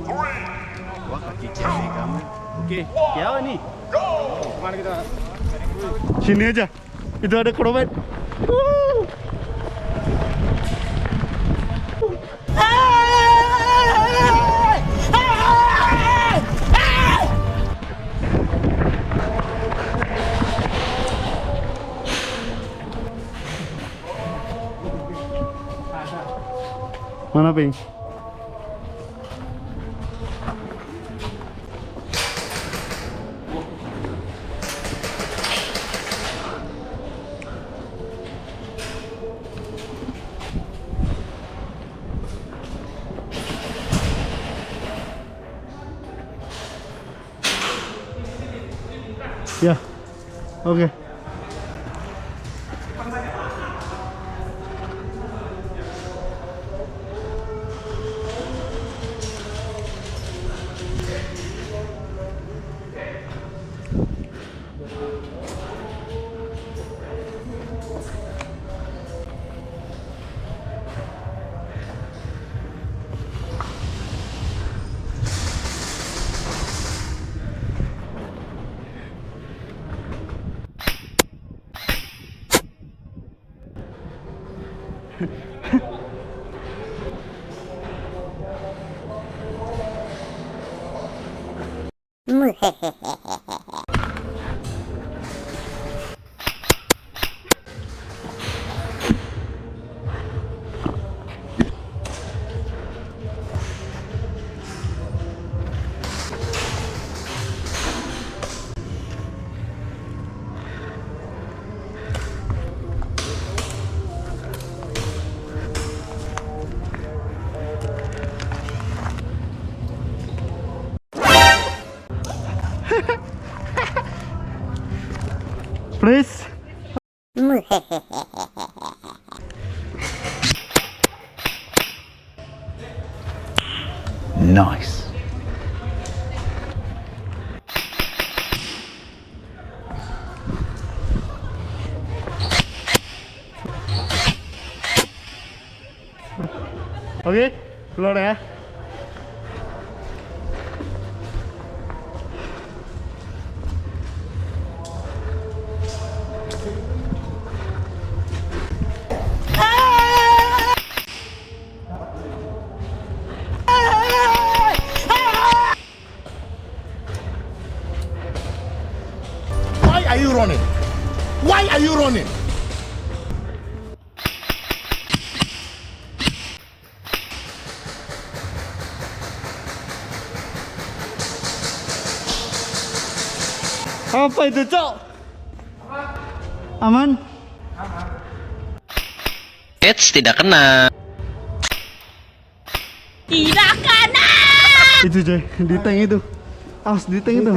Wah, kaki cewek kamu. Oke, Ketawa nih. Kemana kita? Sini aja. Itu ada kromet. Mana Ping? Ya, oke. Please. Nice. Oke, keluar ya. Why are you running? Why are you running? Apa itu, Cok? Aman? Eits, tidak kena. Tidak kena. Itu coy, di tank itu. Awas di tank itu.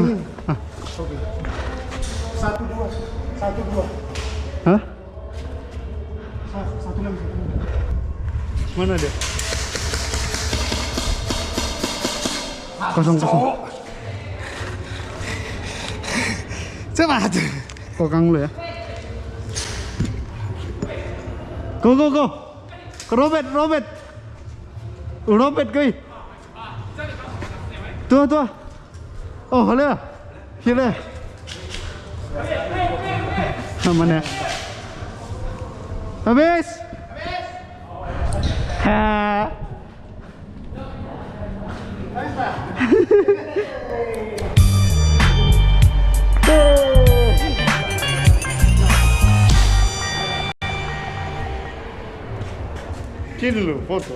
Hah? Satu dua. Hah? Satu lagi. Mana dia? Kosong. Cepat. Kokang lu ya. Go. Robet. Robet koi. Tuh. Oh, boleh. Sini. Aman ya. Habis. Ha. Kini dulu foto.